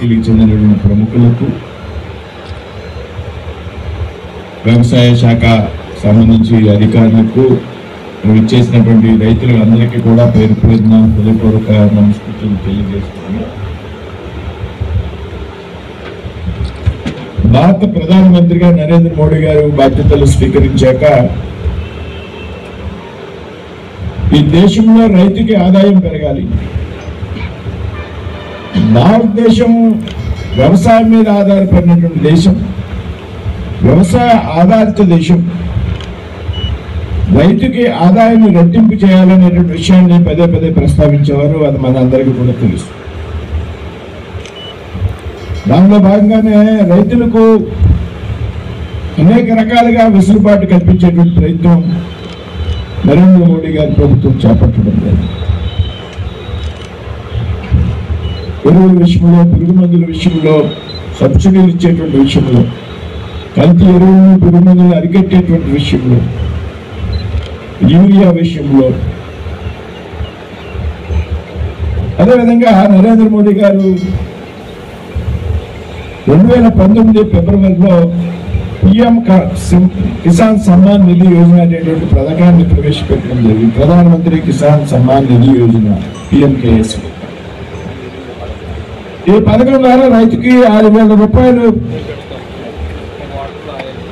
పార్టీలకు చెందినటువంటి ప్రముఖులకు, వ్యవసాయ శాఖ సంబంధించి అధికారులకు, ఇచ్చేసినటువంటి రైతులందరికీ కూడా పేరు పేరున హృదయపూర్వక నమస్కృతులు తెలియజేస్తున్నాను. భారత ప్రధానమంత్రిగా నరేంద్ర మోడీ గారు బాధ్యతలు స్వీకరించాక ఈ దేశంలో రైతుకి ఆదాయం పెరగాలి, భారతదేశం వ్యవసాయం మీద ఆధారపడినటువంటి దేశం, వ్యవసాయ ఆధారిత దేశం, రైతుకి ఆదాయాన్ని రెట్టింపు చేయాలనేటువంటి విషయాన్ని పదే పదే ప్రస్తావించేవారు. అది మన అందరికీ కూడా తెలుసు. దానిలో భాగంగానే రైతులకు అనేక రకాలుగా వెసులుబాటు కల్పించేటువంటి ప్రయత్నం నరేంద్ర మోడీ గారి ప్రభుత్వం చేపట్టడం లేదు. ఎరువుల విషయంలో, పురుగు మందుల విషయంలో, సబ్సిడీలు ఇచ్చేటువంటి విషయంలో, కల్తీ ఎరువులను, పురుగు మందులను అరికట్టేటువంటి విషయంలో, యూరియా విషయంలో, అదేవిధంగా నరేంద్ర మోడీ గారు 2019 ఫిబ్రవరిలో PM కిసాన్ సమ్మాన్ నిధి యోజన అనేటువంటి పథకాన్ని ప్రవేశపెట్టడం జరిగింది. ప్రధానమంత్రి కిసాన్ సమ్మాన్ నిధి యోజన PMKS. ఈ పథకం ద్వారా రైతుకి 6,000 రూపాయలు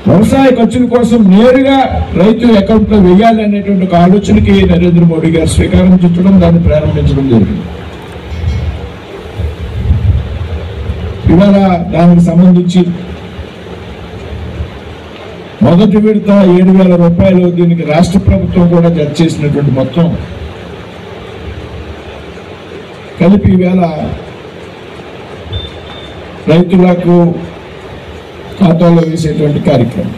వ్యవసాయ ఖర్చుల కోసం నేరుగా రైతు అకౌంట్ లో వేయాలి అనేటువంటి ఒక ఆలోచనకి నరేంద్ర మోడీ గారు శ్రీకారం చుట్టడం, దాన్ని ప్రారంభించడం జరిగింది. ఇవాళ దానికి సంబంధించి మొదటి విడత 7,000 రూపాయలు, దీనికి రాష్ట్ర ప్రభుత్వం కూడా జత చేసినటువంటి మొత్తం కలిపి ఈవేళ రైతులకు ఖాతాలో వేసేటువంటి కార్యక్రమం.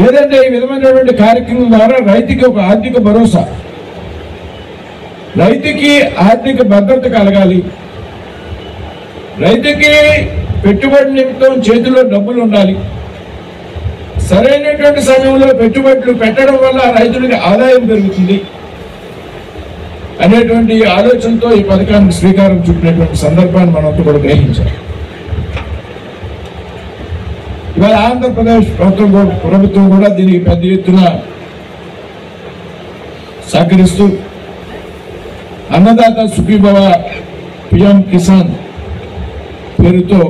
ఏదంటే ఈ విధమైనటువంటి కార్యక్రమం ద్వారా రైతుకి ఒక ఆర్థిక భరోసా, రైతుకి ఆర్థిక భద్రత కలగాలి, రైతుకి పెట్టుబడి నిమిత్తం చేతిలో డబ్బులు ఉండాలి, సరైనటువంటి సమయంలో పెట్టుబడులు పెట్టడం వల్ల రైతులకి ఆదాయం పెరుగుతుంది అనేటువంటి ఆలోచనతో ఈ పథకానికి శ్రీకారం చుట్టినటువంటి సందర్భాన్ని మనంతా కూడా గ్రహించాలి. ఇవాళ ఆంధ్రప్రదేశ్ ప్రభుత్వం కూడా దీనికి పెద్ద ఎత్తున సహకరిస్తూ అన్నదాత సుఖీభవ PM కిసాన్ పేరుతో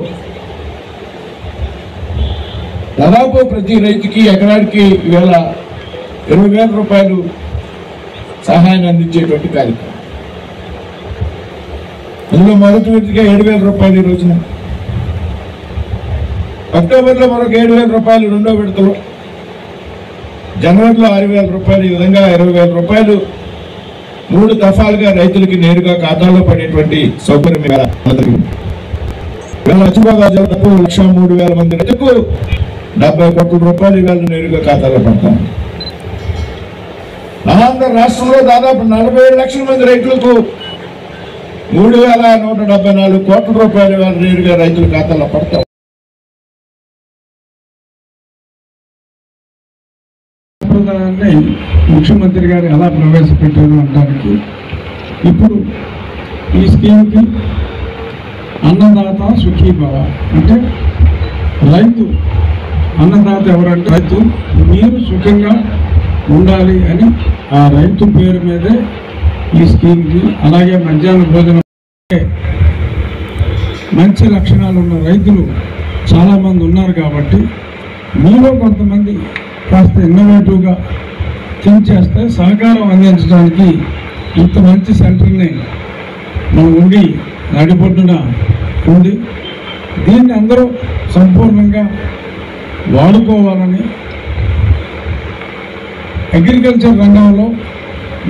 దాదాపు ప్రతి రైతుకి ఎకరానికి ఈవేళ 20,000 రూపాయలు సహాయాన్ని అందించేటువంటి కార్యక్రమం. అందులో మొదటి విడతగా 7,000 రూపాయలు ఈ రోజున, అక్టోబర్లో మరొక 7,000 రూపాయలు రెండో విడతలో, జనవరిలో 6,000 రూపాయలు, ఈ విధంగా 20,000 రూపాయలు 3 దఫాలుగా రైతులకి నేరుగా ఖాతాలో పడేటువంటి సౌకర్యం పశ్చిమ గోదావరి జిల్లాకు 1,03,000 మంది రైతులకు 70 కోట్ల రూపాయలు ఇవాళ నేరుగా ఖాతాలో పడతాం. ఆంధ్ర రాష్ట్రంలో దాదాపు 47 లక్షల మంది రైతులకు 3,174 కోట్ల రూపాయలు ఇవాళ నేరుగా రైతుల ఖాతాలో పడతాం. సంప్రదాయాన్ని ముఖ్యమంత్రి గారు ఎలా ప్రవేశపెట్టారు అనడానికి ఇప్పుడు ఈ స్కీమ్కి అన్నదాత సుఖీభవ అంటే రైతు, అన్నదాత ఎవరంటే రైతు, మీరు సుఖంగా ఉండాలి అని ఆ రైతు పేరు మీదే ఈ స్కీమ్కి, అలాగే మధ్యాహ్న భోజనం మంచి లక్షణాలు ఉన్న రైతులు చాలామంది ఉన్నారు కాబట్టి మీలో కొంతమంది కాస్త ఇన్నోవేటివ్గా థింక్ చేస్తే సహకారం అందించడానికి ఇంత మంచి సెంటర్ని మనం ఉండి నడిబొడ్డున ఉంది. దీన్ని అందరూ సంపూర్ణంగా వాడుకోవాలని, అగ్రికల్చర్ రంగంలో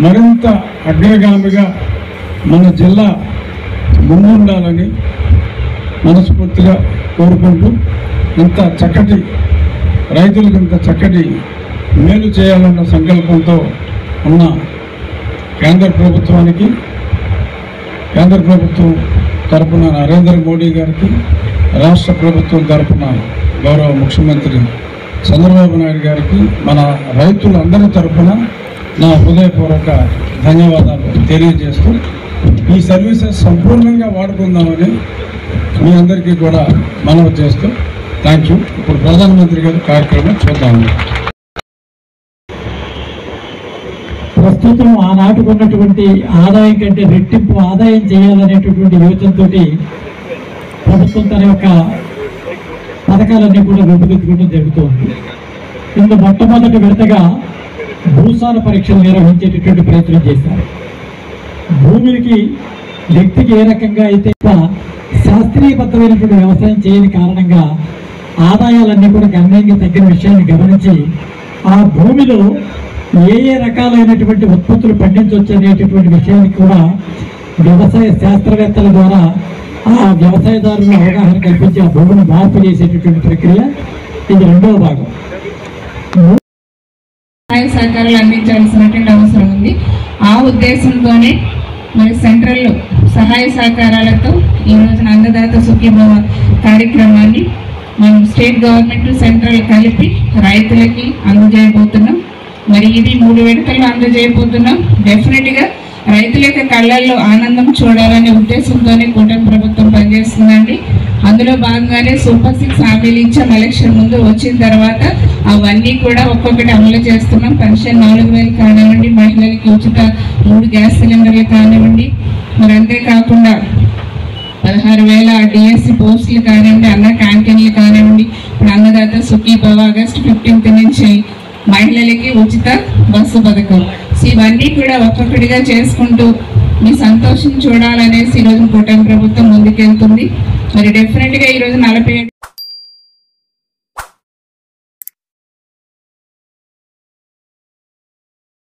మరింత అగ్రగామిగా మన జిల్లా ముందుండాలని మనస్ఫూర్తిగా కోరుకుంటూ, ఇంత చక్కటి రైతులకు ఇంత చక్కటి మేలు చేయాలన్న సంకల్పంతో ఉన్న కేంద్ర ప్రభుత్వానికి, కేంద్ర ప్రభుత్వం తరపున నరేంద్ర మోడీ గారికి, రాష్ట్ర ప్రభుత్వం తరపున గౌరవ ముఖ్యమంత్రి చంద్రబాబు నాయుడు గారికి, మన రైతులందరి తరపున నా హృదయపూర్వక ధన్యవాదాలు తెలియజేస్తూ ఈ సర్వీసెస్ సంపూర్ణంగా వాడుకుందామని మీ అందరికీ కూడా మనవి చేస్తూ థ్యాంక్ యూ. ఇప్పుడు ప్రధానమంత్రి గారి కార్యక్రమం చూద్దాము. ప్రస్తుతం ఆనాటికి ఉన్నటువంటి ఆదాయం కంటే రెట్టింపు ఆదాయం చేయాలనేటటువంటి యోచనతో ప్రభుత్వం తన యొక్క పథకాలన్నీ కూడా రూపుదిద్దుకోవడం జరుగుతుంది. ఇందు మొట్టమొదటి విడతగా భూసార పరీక్షలు నిర్వహించేటటువంటి ప్రయత్నం చేశారు. భూమికి వ్యక్తికి ఏ రకంగా అయితే శాస్త్రీయబద్ధమైనటువంటి వ్యవసాయం చేయని కారణంగా ఆదాయాలన్నీ కూడా గణనీయంగా తగ్గిన విషయాన్ని గమనించి ఆ భూమిలో ఏ ఏ రకాలైనటువంటి ఉత్పత్తులు పండించవచ్చు అనేటటువంటి విషయానికి కూడా వ్యవసాయ శాస్త్రవేత్తల ద్వారా ఆ వ్యవసాయదారుల అవగాహన కల్పించి ఆ భూమిని మార్పు చేసేటటువంటి ప్రక్రియ ఇది రెండవ భాగం. సహాయ సహకారాలు అందించాల్సినటువంటి అవసరం ఉంది. ఆ ఉద్దేశంతోనే మరి సెంట్రల్ సహాయ సహకారాలతో ఈ రోజున అన్నదాత సుఖీభవ కార్యక్రమాన్ని మనం స్టేట్ గవర్నమెంట్ సెంట్రల్ కలిపి రైతులకి అందజేయబోతున్నాం. మరి ఇది 3 విడతలు అందజేయబోతున్నాం. డెఫినెట్గా రైతుల యొక్క కళ్ళల్లో ఆనందం చూడాలనే ఉద్దేశంతోనే కూటమి ప్రభుత్వం పనిచేస్తుందండి. అందులో భాగంగానే సూపర్ 6 హామీలు ఇచ్చాం. ఎలక్షన్ ముందు వచ్చిన తర్వాత అవన్నీ కూడా ఒక్కొక్కటి అమలు చేస్తున్నాం. పెన్షన్ 4000 కానివ్వండి, మహిళలకి ఉచిత 3 గ్యాస్ సిలిండర్లు కానివ్వండి, మరి అంతేకాకుండా 16,000 డిఎస్సి పోస్టులు కానివ్వండి, అన్న క్యాంటీన్లు కానివ్వండి, ఇప్పుడు అన్నదాత సుఖీభవ ఆగస్టు 15 నుంచి మహిళలకి ఉచిత బస్సు పథకం. ఇవన్నీ కూడా ఒక్కొక్కటిగా చేసుకుంటూ మీ సంతోషం చూడాలనేసి ఈరోజు కూటమి ప్రభుత్వం ముందుకెళ్తుంది. మరి డెఫినెట్గా ఈరోజు 47